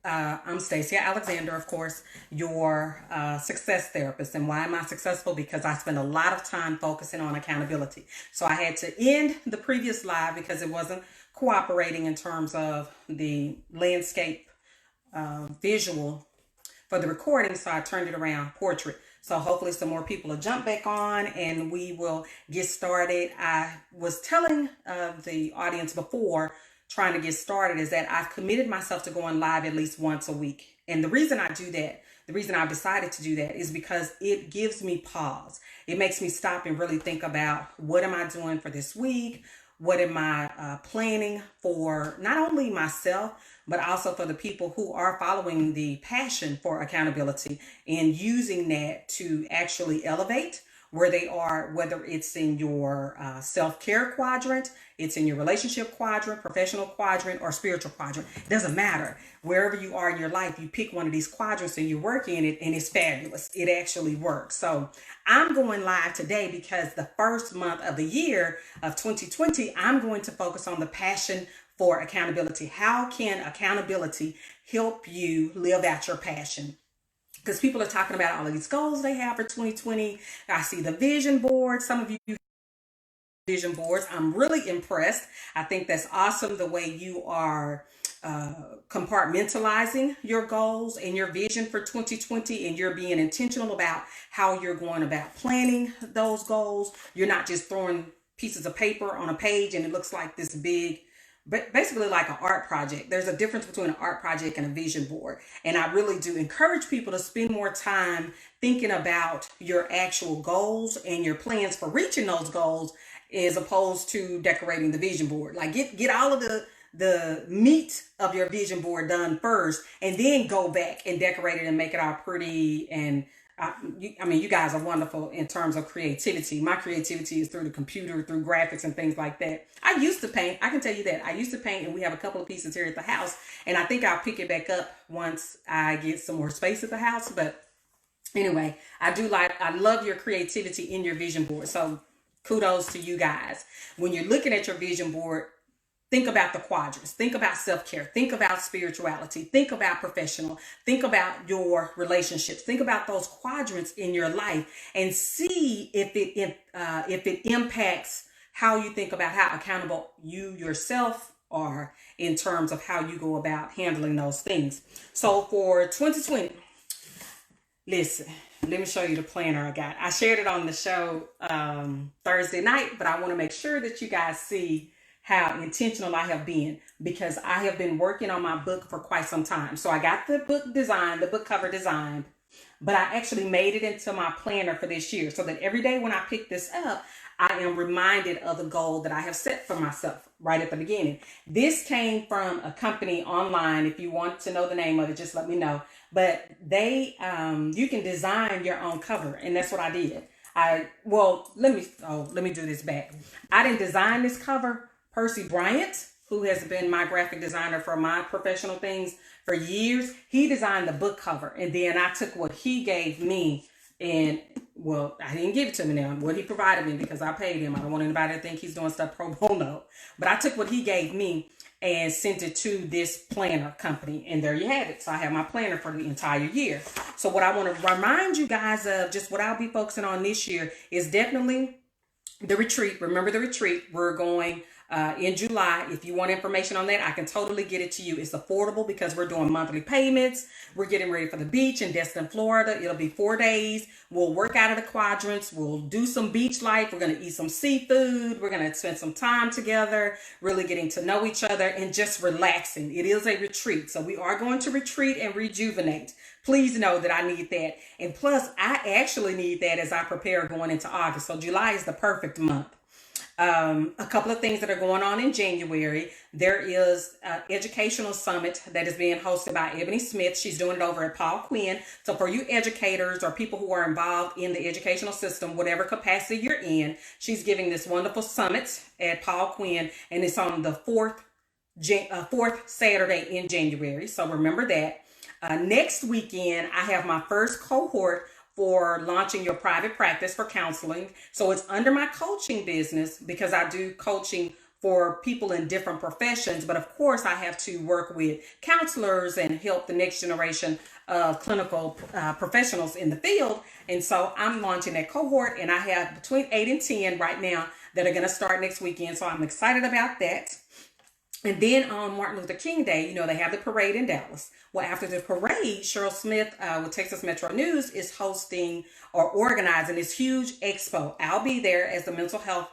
I'm Stacia Alexander, of course, your success therapist. And why am I successful? Because I spend a lot of time focusing on accountability. So I had to end the previous live because it wasn't cooperating in terms of the landscape visual for the recording. So I turned it around portrait. So hopefully some more people will jump back on and we will get started. I was telling the audience before trying to get started is that I've committed myself to going live at least once a week. And the reason I do that, the reason I've decided to do that is because it gives me pause. It makes me stop and really think about what am I doing for this week? What am I planning for not only myself, but also for the people who are following the passion for accountability and using that to actually elevate where they are, whether it's in your self-care quadrant, it's in your relationship quadrant, professional quadrant, or spiritual quadrant. It doesn't matter. Wherever you are in your life, you pick one of these quadrants and you work in it, and it's fabulous. It actually works. So I'm going live today because the first month of the year of 2020, I'm going to focus on the passion for accountability. How can accountability help you live out your passion? Because people are talking about all of these goals they have for 2020. I see the vision board. Some of you have vision boards. I'm really impressed. I think that's awesome the way you are compartmentalizing your goals and your vision for 2020, and you're being intentional about how you're going about planning those goals. You're not just throwing pieces of paper on a page and it looks like this big, but basically like an art project. There's a difference between an art project and a vision board. And I really do encourage people to spend more time thinking about your actual goals and your plans for reaching those goals as opposed to decorating the vision board. Like get all of the meat of your vision board done first, and then go back and decorate it and make it all pretty. And you guys are wonderful in terms of creativity. My creativity is through the computer, through graphics and things like that. I used to paint. I can tell you that. I used to paint, and we have a couple of pieces here at the house. And I think I'll pick it back up once I get some more space at the house. But anyway, I love your creativity in your vision board. So kudos to you guys. When you're looking at your vision board, think about the quadrants. Think about self-care. Think about spirituality. Think about professional. Think about your relationships. Think about those quadrants in your life and see if it impacts how you think about how accountable you yourself are in terms of how you go about handling those things. So for 2020, listen, let me show you the planner I got. I shared it on the show Thursday night, but I want to make sure that you guys see how intentional I have been, because I have been working on my book for quite some time. So I got the book designed, the book cover designed, but I actually made it into my planner for this year so that every day when I pick this up, I am reminded of the goal that I have set for myself right at the beginning. This came from a company online. If you want to know the name of it, just let me know. But you can design your own cover, and that's what I did. Let me do this back. I didn't design this cover. Percy Bryant, who has been my graphic designer for my professional things for years, he designed the book cover. And then I took what he gave me and, I didn't give it to him now, what he provided me because I paid him. I don't want anybody to think he's doing stuff pro bono. But I took what he gave me and sent it to this planner company. And there you have it. So I have my planner for the entire year. So what I want to remind you guys of, just what I'll be focusing on this year, is definitely the retreat. Remember the retreat. We're going in July. If you want information on that, I can totally get it to you. It's affordable because we're doing monthly payments. We're getting ready for the beach in Destin, Florida. It'll be 4 days. We'll work out of the quadrants. We'll do some beach life. We're going to eat some seafood. We're going to spend some time together, really getting to know each other and just relaxing. It is a retreat. So we are going to retreat and rejuvenate. Please know that I need that. And plus, I actually need that as I prepare going into August. So July is the perfect month. A couple of things that are going on in January. There is an educational summit that is being hosted by Ebony Smith. She's doing it over at Paul Quinn. So for you educators or people who are involved in the educational system, whatever capacity you're in, she's giving this wonderful summit at Paul Quinn, and it's on the fourth Saturday in January. So remember that. Next weekend, I have my first cohort for launching your private practice for counseling. So it's under my coaching business because I do coaching for people in different professions. But of course, I have to work with counselors and help the next generation of clinical professionals in the field. And so I'm launching that cohort, and I have between 8 and 10 right now that are going to start next weekend. So I'm excited about that. And then on Martin Luther King Day, they have the parade in Dallas. Well, after the parade, Cheryl Smith with Texas Metro News is hosting or organizing this huge expo. I'll be there as the mental health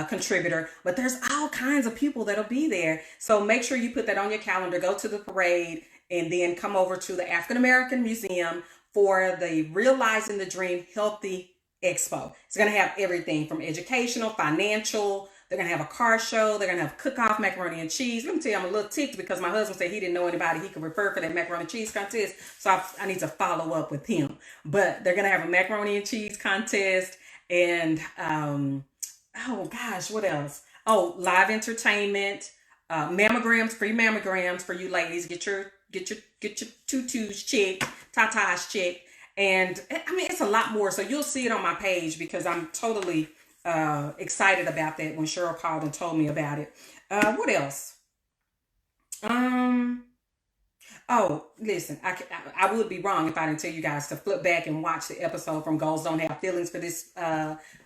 contributor, but there's all kinds of people that'll be there. So make sure you put that on your calendar, go to the parade, and then come over to the African American Museum for the Realizing the Dream Healthy Expo. It's going to have everything from educational, financial. They're going to have a car show. They're going to have cook-off macaroni and cheese. Let me tell you, I'm a little ticked because my husband said he didn't know anybody he could refer for that macaroni and cheese contest. So I need to follow up with him. But they're going to have a macaroni and cheese contest. And, oh gosh, what else? Oh, live entertainment, mammograms, free mammograms for you ladies. Get your tutus checked, tatas checked. And I mean, it's a lot more. So you'll see it on my page because I'm totally excited about that when Cheryl called and told me about it. What else? Oh, listen, I would be wrong if I didn't tell you guys to flip back and watch the episode from Goals Don't Have Feelings for this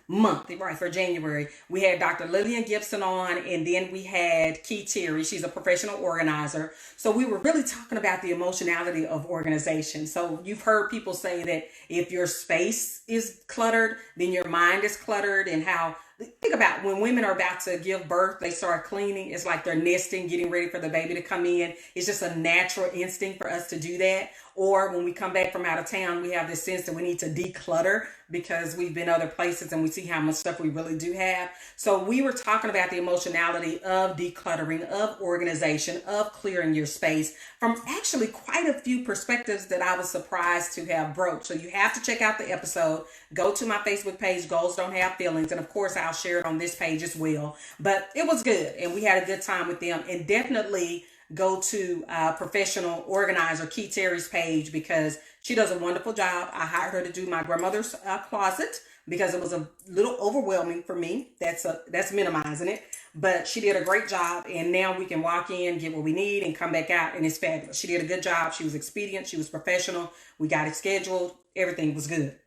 month, right, for January. We had Dr. Lillian Gibson on, and then we had Key Terry. She's a professional organizer. So we were really talking about the emotionality of organization. So you've heard people say that if your space is cluttered, then your mind is cluttered, and how, think about when women are about to give birth, they start cleaning. It's like they're nesting, getting ready for the baby to come in. It's just a natural instinct for us to do that. Or when we come back from out of town, we have this sense that we need to declutter because we've been other places and we see how much stuff we really do have. So we were talking about the emotionality of decluttering, of organization, of clearing your space from actually quite a few perspectives that I was surprised to have broached. So you have to check out the episode. Go to my Facebook page, Goals Don't Have Feelings. And of course, I'll share it on this page as well. But it was good. And we had a good time with them. And definitely go to professional organizer Key Terry's page because she does a wonderful job. I hired her to do my grandmother's closet because it was a little overwhelming for me. That's minimizing it. But she did a great job, and now we can walk in, get what we need, and come back out, and it's fabulous. She did a good job. She was expedient. She was professional. We got it scheduled. Everything was good.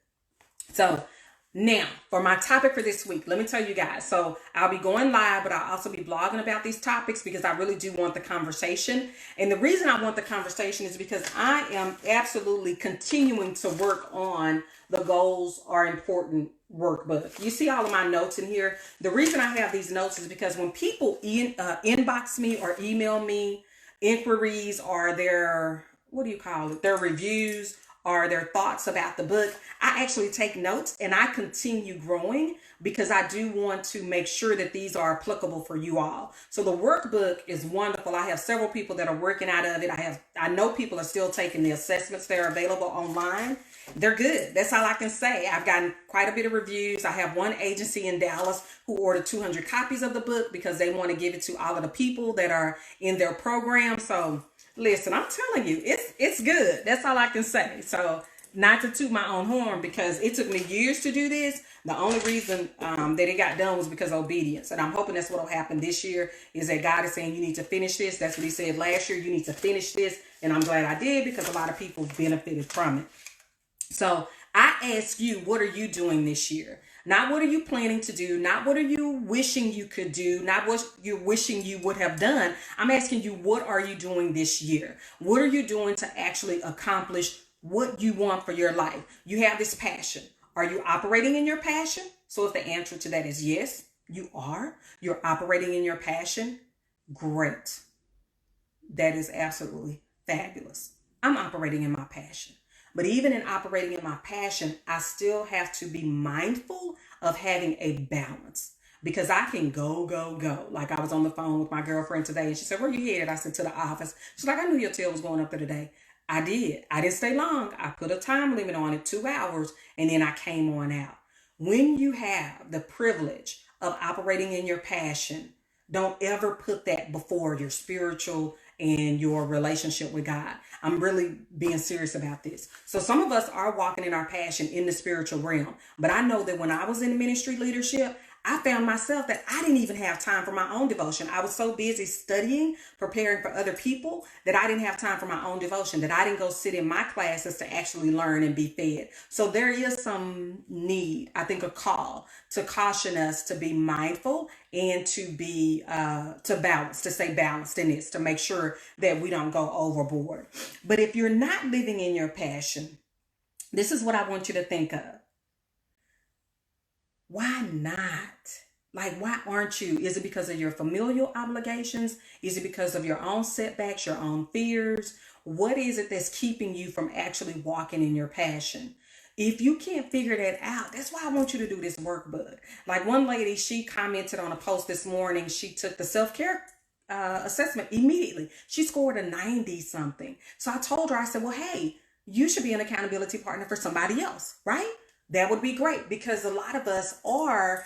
So now, for my topic for this week, let me tell you guys. So I'll be going live, but I'll also be blogging about these topics because I really do want the conversation. And the reason I want the conversation is because I am absolutely continuing to work on the Goals Are Important workbook. You see all of my notes in here. The reason I have these notes is because when people inbox me or email me inquiries or their, their reviews or their thoughts about the book, I actually take notes and I continue growing because I do want to make sure that these are applicable for you all. So the workbook is wonderful. I have several people that are working out of it. I know people are still taking the assessments. They're available online. They're good. That's all I can say. I've gotten quite a bit of reviews. I have one agency in Dallas who ordered 200 copies of the book because they want to give it to all of the people that are in their program. So listen, I'm telling you, it's good. That's all I can say. So not to toot my own horn because it took me years to do this. The only reason that it got done was because of obedience. And I'm hoping that's what will happen this year is that God is saying you need to finish this. That's what he said last year. You need to finish this. And I'm glad I did because a lot of people benefited from it. So I ask you, what are you doing this year? Not what are you planning to do, not what are you wishing you could do, not what you're wishing you would have done. I'm asking you, what are you doing this year? What are you doing to actually accomplish what you want for your life? You have this passion. Are you operating in your passion? So if the answer to that is yes, you are. You're operating in your passion. Great. That is absolutely fabulous. I'm operating in my passion. But even in operating in my passion, I still have to be mindful of having a balance because I can go. Like I was on the phone with my girlfriend today and she said, "Where you headed?" I said, "To the office." She's like, "I knew your tail was going up there today." I did. I didn't stay long. I put a time limit on it, 2 hours, and then I came on out. When you have the privilege of operating in your passion, don't ever put that before your spiritual and your relationship with God. I'm really being serious about this. So some of us are walking in our passion in the spiritual realm. But I know that when I was in ministry leadership, I found myself that I didn't even have time for my own devotion. I was so busy studying, preparing for other people, that I didn't have time for my own devotion, that I didn't go sit in my classes to actually learn and be fed. So there is some need, I think, a call to caution us to be mindful and to be to balance, to stay balanced in this, to make sure that we don't go overboard. But if you're not living in your passion, this is what I want you to think of. Why not? Like, why aren't you? Is it because of your familial obligations? Is it because of your own setbacks, your own fears? What is it that's keeping you from actually walking in your passion? If you can't figure that out, that's why I want you to do this workbook. Like one lady, she commented on a post this morning. She took the self-care assessment immediately. She scored a 90 something. So I told her, I said, well, hey, you should be an accountability partner for somebody else, right? That would be great, because a lot of us are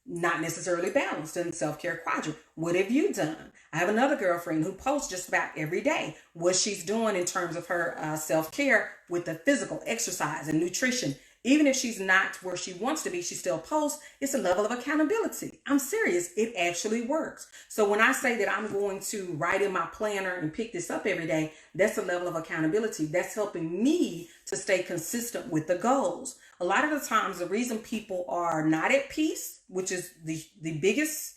not necessarily balanced in self-care quadrant. What have you done? I have another girlfriend who posts just about every day what she's doing in terms of her self-care with the physical exercise and nutrition. Even if she's not where she wants to be, she still posts. It's a level of accountability. I'm serious. It actually works. So when I say that I'm going to write in my planner and pick this up every day, that's a level of accountability. That's helping me to stay consistent with the goals. A lot of the times, the reason people are not at peace, which is the biggest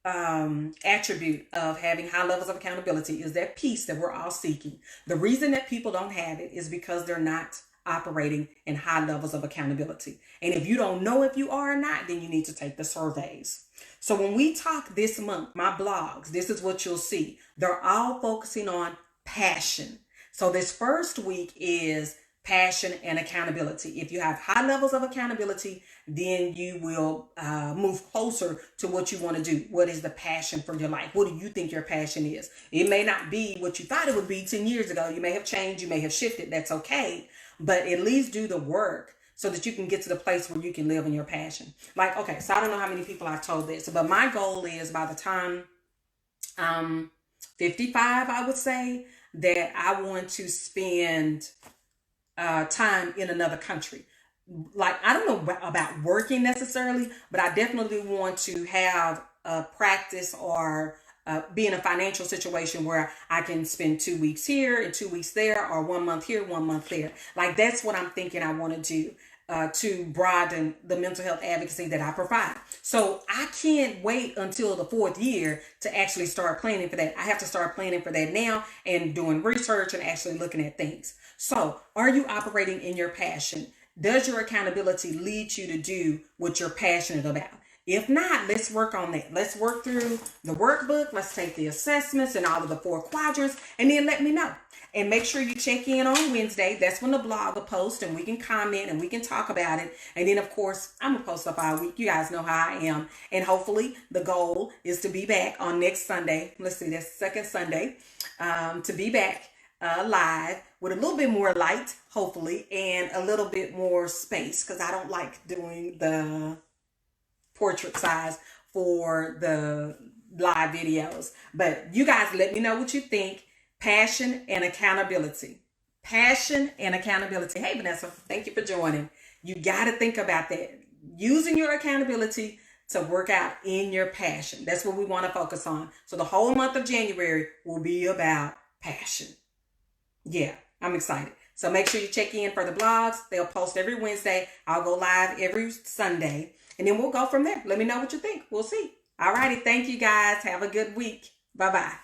attribute of having high levels of accountability, is that peace that we're all seeking. The reason that people don't have it is because they're not operating in high levels of accountability. And if you don't know if you are or not, then you need to take the surveys. So when we talk this month, my blogs, this is what you'll see. They're all focusing on passion. So this first week is passion and accountability. If you have high levels of accountability, then you will move closer to what you want to do. What is the passion for your life? What do you think your passion is? It may not be what you thought it would be 10 years ago. You may have changed. You may have shifted. That's okay. But at least do the work so that you can get to the place where you can live in your passion. Like, okay, so I don't know how many people I've told this, but my goal is by the time I'm 55, I would say, that I want to spend time in another country. Like, I don't know about working necessarily, but I definitely want to have a practice or be in a financial situation where I can spend 2 weeks here and 2 weeks there, or 1 month here, 1 month there. Like, that's what I'm thinking I want to do to broaden the mental health advocacy that I provide. So I can't wait until the 4th year to actually start planning for that. I have to start planning for that now and doing research and actually looking at things. So are you operating in your passion? Does your accountability lead you to do what you're passionate about? If not, let's work on that. Let's work through the workbook. Let's take the assessments and all of the 4 quadrants, and then let me know. And make sure you check in on Wednesday. That's when the blog will post, and we can comment and we can talk about it. And then, of course, I'm going to post up all week. You guys know how I am. And hopefully the goal is to be back on next Sunday. Let's see, that's second Sunday. To be back live with a little bit more light, hopefully, and a little bit more space, because I don't like doing the portrait size for the live videos. But you guys let me know what you think. Passion and accountability. Passion and accountability. Hey, Vanessa, thank you for joining. You got to think about that. Using your accountability to work out in your passion. That's what we want to focus on. So the whole month of January will be about passion. Yeah, I'm excited. So make sure you check in for the blogs. They'll post every Wednesday. I'll go live every Sunday. And then we'll go from there. Let me know what you think. We'll see. All righty. Thank you, guys. Have a good week. Bye-bye.